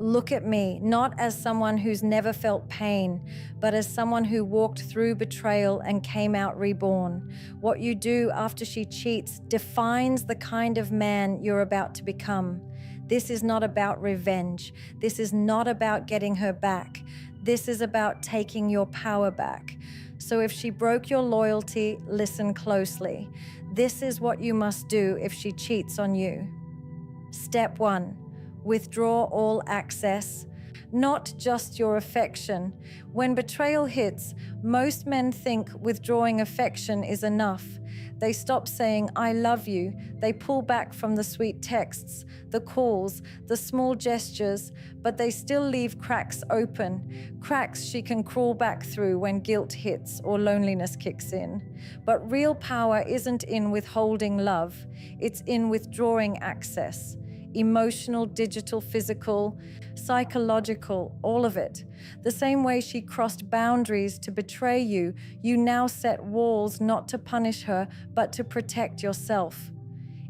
Look at me, not as someone who's never felt pain, but as someone who walked through betrayal and came out reborn. What you do after she cheats defines the kind of man you're about to become. This is not about revenge. This is not about getting her back. This is about taking your power back. So if she broke your loyalty, listen closely. This is what you must do if she cheats on you. Step 1. Withdraw all access, not just your affection. When betrayal hits, most men think withdrawing affection is enough. They stop saying, "I love you." They pull back from the sweet texts, the calls, the small gestures, but they still leave cracks open, cracks she can crawl back through when guilt hits or loneliness kicks in. But real power isn't in withholding love, it's in withdrawing access. Emotional, digital, physical, psychological, all of it. The same way she crossed boundaries to betray you, you now set walls not to punish her, but to protect yourself.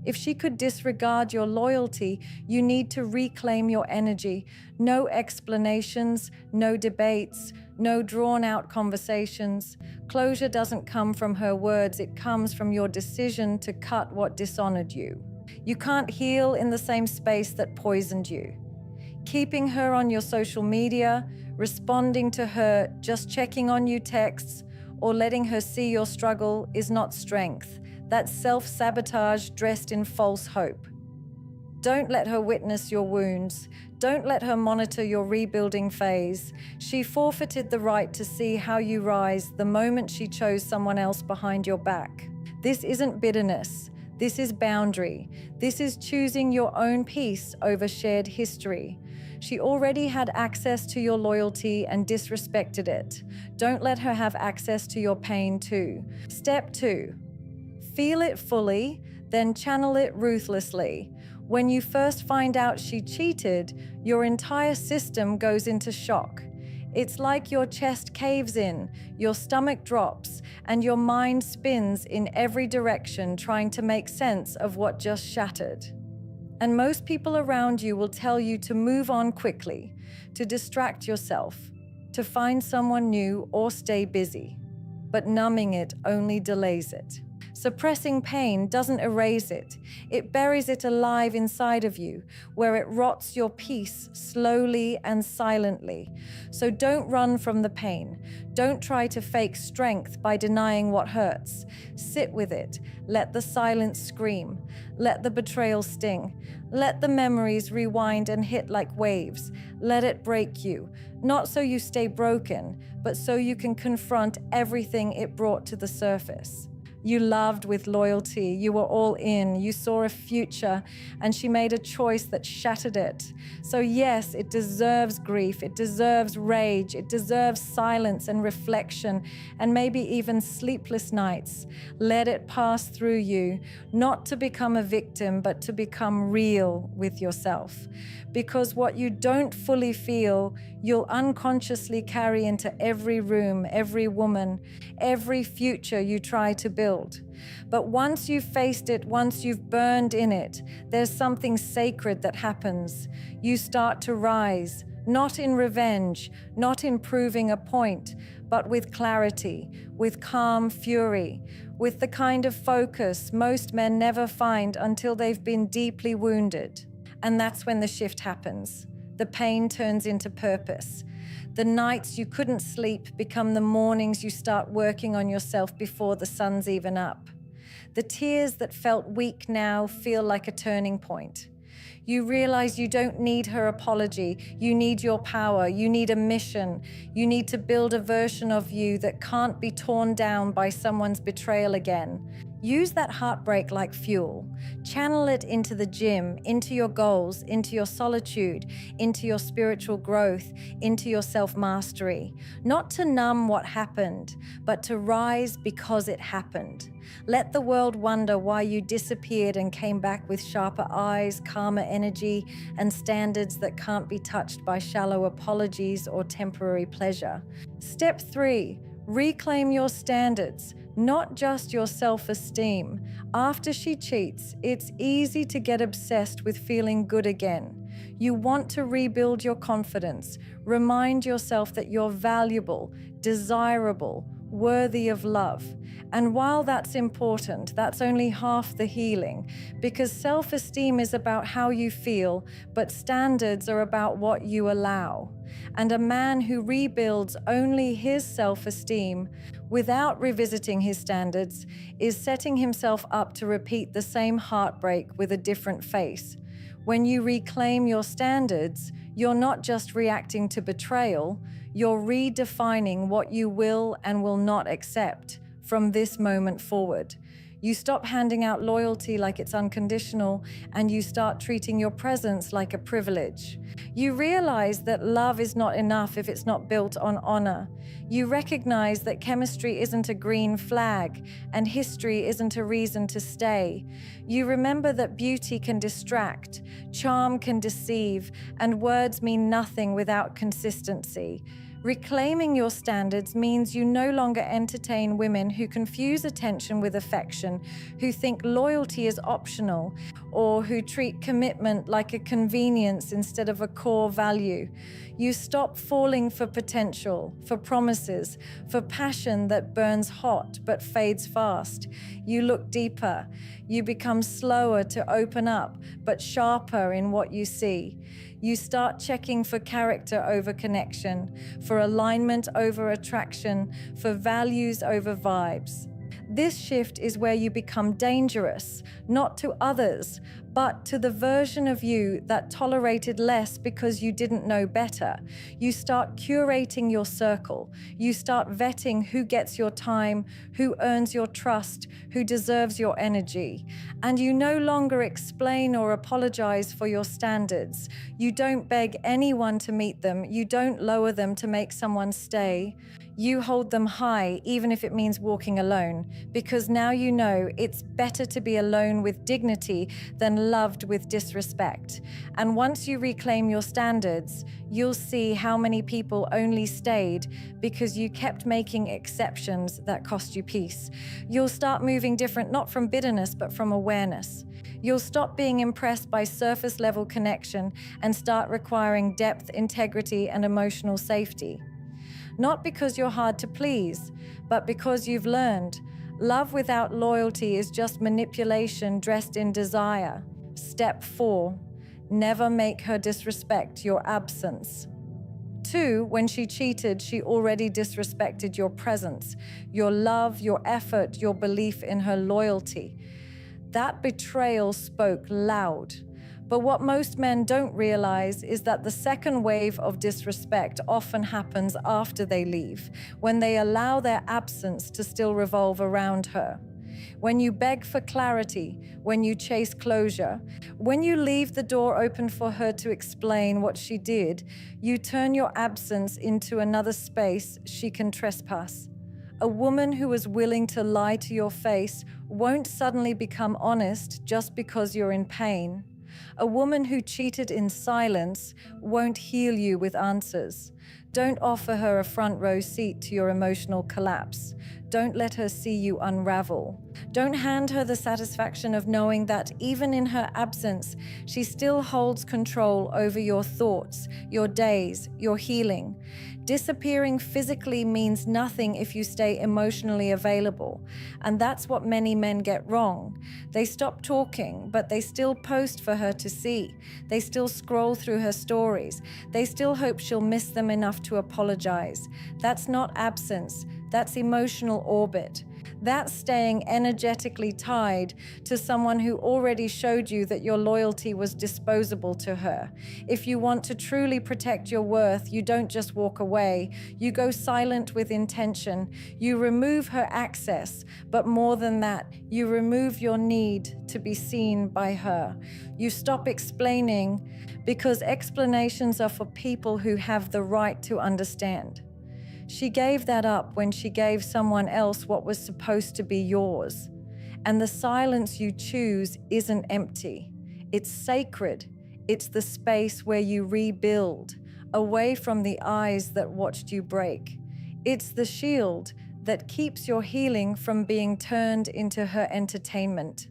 If she could disregard your loyalty, you need to reclaim your energy. No explanations, no debates, no drawn-out conversations. Closure doesn't come from her words, it comes from your decision to cut what dishonored you. You can't heal in the same space that poisoned you. Keeping her on your social media, responding to her, just checking on you texts, or letting her see your struggle is not strength. That's self-sabotage dressed in false hope. Don't let her witness your wounds. Don't let her monitor your rebuilding phase. She forfeited the right to see how you rise the moment she chose someone else behind your back. This isn't bitterness. This is boundary. This is choosing your own peace over shared history. She already had access to your loyalty and disrespected it. Don't let her have access to your pain too. Step 2. Feel it fully, then channel it ruthlessly. When you first find out she cheated, your entire system goes into shock. It's like your chest caves in, your stomach drops, and your mind spins in every direction trying to make sense of what just shattered. And most people around you will tell you to move on quickly, to distract yourself, to find someone new or stay busy. But numbing it only delays it. Suppressing pain doesn't erase it. It buries it alive inside of you, where it rots your peace slowly and silently. So don't run from the pain. Don't try to fake strength by denying what hurts. Sit with it. Let the silence scream. Let the betrayal sting. Let the memories rewind and hit like waves. Let it break you. Not so you stay broken, but so you can confront everything it brought to the surface. You loved with loyalty, you were all in, you saw a future, and she made a choice that shattered it. So yes, it deserves grief, it deserves rage, it deserves silence and reflection, and maybe even sleepless nights. Let it pass through you, not to become a victim, but to become real with yourself. Because what you don't fully feel, you'll unconsciously carry into every room, every woman, every future you try to build. But once you've faced it, once you've burned in it, there's something sacred that happens. You start to rise, not in revenge, not in proving a point, but with clarity, with calm fury, with the kind of focus most men never find until they've been deeply wounded. And that's when the shift happens. The pain turns into purpose. The nights you couldn't sleep become the mornings you start working on yourself before the sun's even up. The tears that felt weak now feel like a turning point. You realize you don't need her apology. You need your power. You need a mission. You need to build a version of you that can't be torn down by someone's betrayal again. Use that heartbreak like fuel. Channel it into the gym, into your goals, into your solitude, into your spiritual growth, into your self-mastery. Not to numb what happened, but to rise because it happened. Let the world wonder why you disappeared and came back with sharper eyes, calmer energy, and standards that can't be touched by shallow apologies or temporary pleasure. Step 3, reclaim your standards. Not just your self-esteem. After she cheats, it's easy to get obsessed with feeling good again. You want to rebuild your confidence. Remind yourself that you're valuable, desirable, worthy of love. And while that's important, that's only half the healing, because self-esteem is about how you feel, but standards are about what you allow. And a man who rebuilds only his self-esteem without revisiting his standards is setting himself up to repeat the same heartbreak with a different face. When you reclaim your standards, you're not just reacting to betrayal, you're redefining what you will and will not accept from this moment forward. You stop handing out loyalty like it's unconditional, and you start treating your presence like a privilege. You realize that love is not enough if it's not built on honor. You recognize that chemistry isn't a green flag, and history isn't a reason to stay. You remember that beauty can distract, charm can deceive, and words mean nothing without consistency. Reclaiming your standards means you no longer entertain women who confuse attention with affection, who think loyalty is optional, or who treat commitment like a convenience instead of a core value. You stop falling for potential, for promises, for passion that burns hot but fades fast. You look deeper. You become slower to open up, but sharper in what you see. You start checking for character over connection, for alignment over attraction, for values over vibes. This shift is where you become dangerous, not to others, but to the version of you that tolerated less because you didn't know better. You start curating your circle. You start vetting who gets your time, who earns your trust, who deserves your energy. And you no longer explain or apologize for your standards. You don't beg anyone to meet them. You don't lower them to make someone stay. You hold them high, even if it means walking alone, because now you know it's better to be alone with dignity than loved with disrespect. And once you reclaim your standards, you'll see how many people only stayed because you kept making exceptions that cost you peace. You'll start moving different, not from bitterness, but from awareness. You'll stop being impressed by surface level connection and start requiring depth, integrity, and emotional safety. Not because you're hard to please, but because you've learned. Love without loyalty is just manipulation dressed in desire. Step 4, never make her disrespect your absence. 2, when she cheated, she already disrespected your presence, your love, your effort, your belief in her loyalty. That betrayal spoke loud. But what most men don't realize is that the second wave of disrespect often happens after they leave, when they allow their absence to still revolve around her. When you beg for clarity, when you chase closure, when you leave the door open for her to explain what she did, you turn your absence into another space she can trespass. A woman who is willing to lie to your face won't suddenly become honest just because you're in pain. A woman who cheated in silence won't heal you with answers. Don't offer her a front row seat to your emotional collapse. Don't let her see you unravel. Don't hand her the satisfaction of knowing that even in her absence, she still holds control over your thoughts, your days, your healing. Disappearing physically means nothing if you stay emotionally available. And that's what many men get wrong. They stop talking, but they still post for her to see. They still scroll through her stories. They still hope she'll miss them enough to apologize. That's not absence. That's emotional orbit. That's staying energetically tied to someone who already showed you that your loyalty was disposable to her. If you want to truly protect your worth, you don't just walk away. You go silent with intention. You remove her access, but more than that, you remove your need to be seen by her. You stop explaining because explanations are for people who have the right to understand. She gave that up when she gave someone else what was supposed to be yours. And the silence you choose isn't empty. It's sacred. It's the space where you rebuild, away from the eyes that watched you break. It's the shield that keeps your healing from being turned into her entertainment.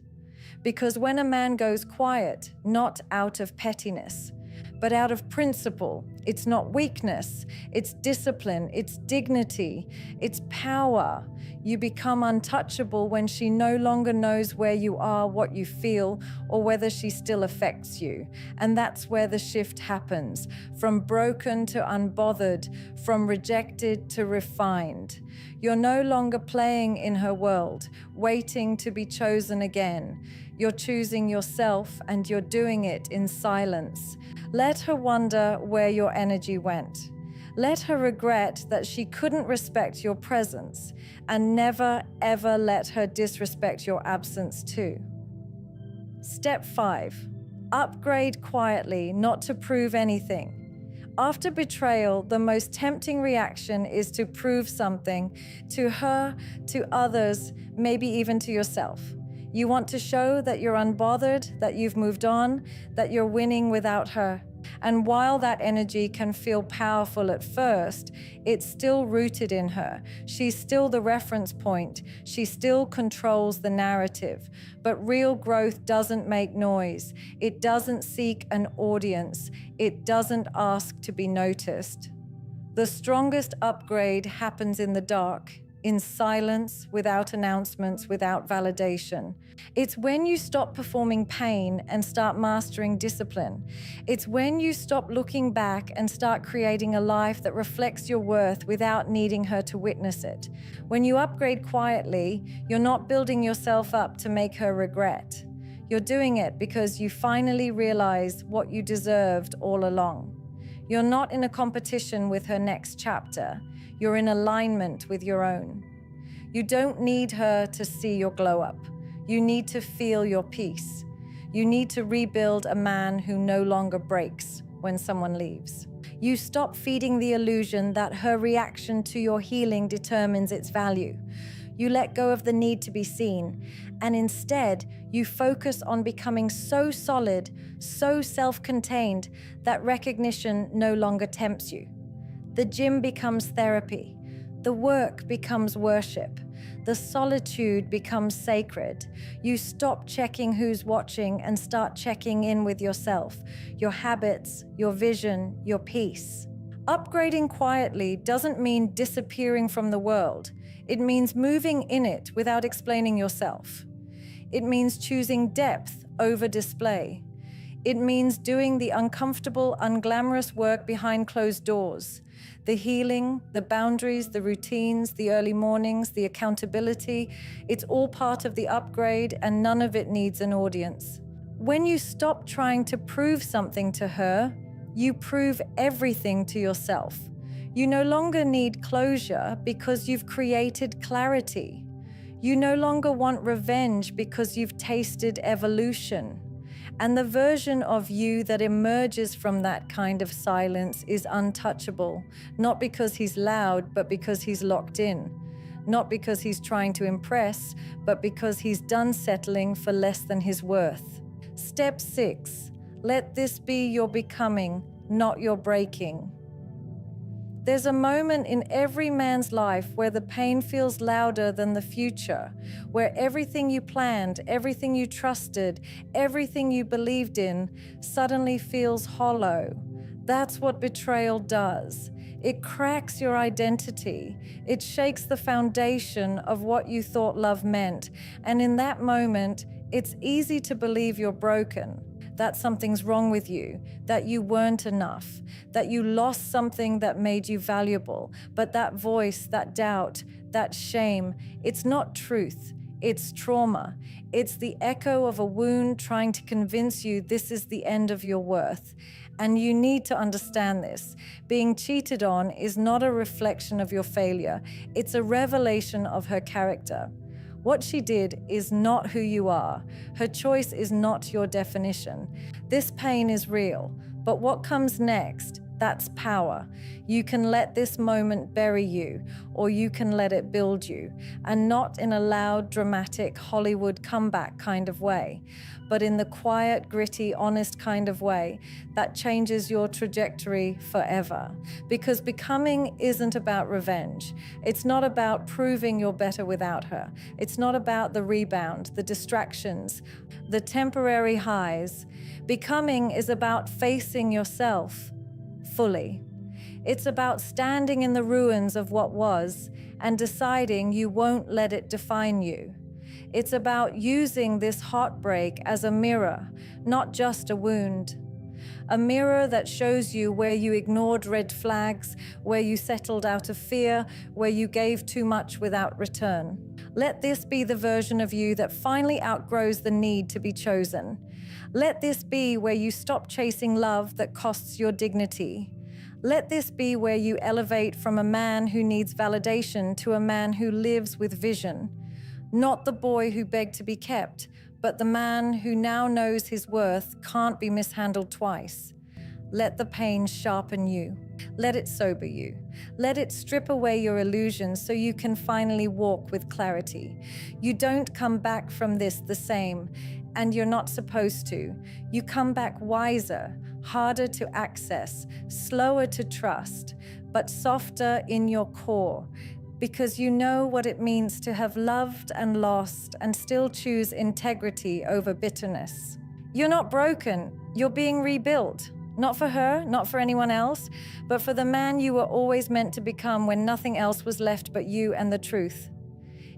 Because when a man goes quiet, not out of pettiness, but out of principle. It's not weakness, it's discipline, it's dignity, it's power. You become untouchable when she no longer knows where you are, what you feel, or whether she still affects you. And that's where the shift happens, from broken to unbothered, from rejected to refined. You're no longer playing in her world, waiting to be chosen again. You're choosing yourself, and you're doing it in silence. Let her wonder where your energy went. Let her regret that she couldn't respect your presence, and never, ever let her disrespect your absence too. Step 5. Upgrade quietly, not to prove anything. After betrayal, the most tempting reaction is to prove something to her, to others, maybe even to yourself. You want to show that you're unbothered, that you've moved on, that you're winning without her. And while that energy can feel powerful at first, it's still rooted in her. She's still the reference point. She still controls the narrative. But real growth doesn't make noise. It doesn't seek an audience. It doesn't ask to be noticed. The strongest upgrade happens in the dark, in silence, without announcements, without validation. It's when you stop performing pain and start mastering discipline. It's when you stop looking back and start creating a life that reflects your worth without needing her to witness it. When you upgrade quietly, you're not building yourself up to make her regret. You're doing it because you finally realize what you deserved all along. You're not in a competition with her next chapter. You're in alignment with your own. You don't need her to see your glow up. You need to feel your peace. You need to rebuild a man who no longer breaks when someone leaves. You stop feeding the illusion that her reaction to your healing determines its value. You let go of the need to be seen, and instead, you focus on becoming so solid, so self-contained, that recognition no longer tempts you. The gym becomes therapy. The work becomes worship. The solitude becomes sacred. You stop checking who's watching and start checking in with yourself, your habits, your vision, your peace. Upgrading quietly doesn't mean disappearing from the world. It means moving in it without explaining yourself. It means choosing depth over display. It means doing the uncomfortable, unglamorous work behind closed doors. The healing, the boundaries, the routines, the early mornings, the accountability, it's all part of the upgrade, and none of it needs an audience. When you stop trying to prove something to her, you prove everything to yourself. You no longer need closure because you've created clarity. You no longer want revenge because you've tasted evolution. And the version of you that emerges from that kind of silence is untouchable, not because he's loud, but because he's locked in. Not because he's trying to impress, but because he's done settling for less than his worth. Step 6, let this be your becoming, not your breaking. There's a moment in every man's life where the pain feels louder than the future, where everything you planned, everything you trusted, everything you believed in suddenly feels hollow. That's what betrayal does. It cracks your identity. It shakes the foundation of what you thought love meant. And in that moment, it's easy to believe you're broken, that something's wrong with you, that you weren't enough, that you lost something that made you valuable. But that voice, that doubt, that shame, it's not truth, it's trauma. It's the echo of a wound trying to convince you this is the end of your worth. And you need to understand this. Being cheated on is not a reflection of your failure. It's a revelation of her character. What she did is not who you are. Her choice is not your definition. This pain is real, but what comes next, That's power. You can let this moment bury you, or you can let it build you, and not in a loud, dramatic Hollywood comeback kind of way, but in the quiet, gritty, honest kind of way that changes your trajectory forever. Because becoming isn't about revenge. It's not about proving you're better without her. It's not about the rebound, the distractions, the temporary highs. Becoming is about facing yourself fully. It's about standing in the ruins of what was and deciding you won't let it define you. It's about using this heartbreak as a mirror, not just a wound. A mirror that shows you where you ignored red flags, where you settled out of fear, where you gave too much without return. Let this be the version of you that finally outgrows the need to be chosen. Let this be where you stop chasing love that costs your dignity. Let this be where you elevate from a man who needs validation to a man who lives with vision. Not the boy who begged to be kept, but the man who now knows his worth can't be mishandled twice. Let the pain sharpen you. Let it sober you. Let it strip away your illusions so you can finally walk with clarity. You don't come back from this the same, and you're not supposed to. You come back wiser, harder to access, slower to trust, but softer in your core, because you know what it means to have loved and lost and still choose integrity over bitterness. You're not broken. You're being rebuilt. Not for her, not for anyone else, but for the man you were always meant to become when nothing else was left but you and the truth.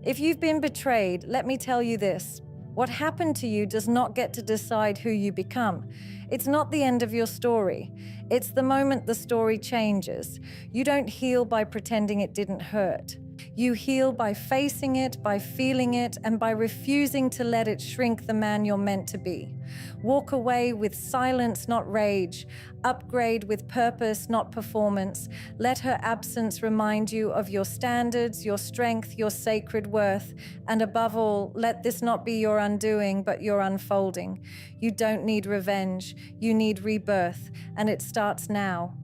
If you've been betrayed, let me tell you this. What happened to you does not get to decide who you become. It's not the end of your story. It's the moment the story changes. You don't heal by pretending it didn't hurt. You heal by facing it, by feeling it, and by refusing to let it shrink the man you're meant to be. Walk away with silence, not rage. Upgrade with purpose, not performance. Let her absence remind you of your standards, your strength, your sacred worth. And above all, let this not be your undoing, but your unfolding. You don't need revenge. You need rebirth, and it starts now.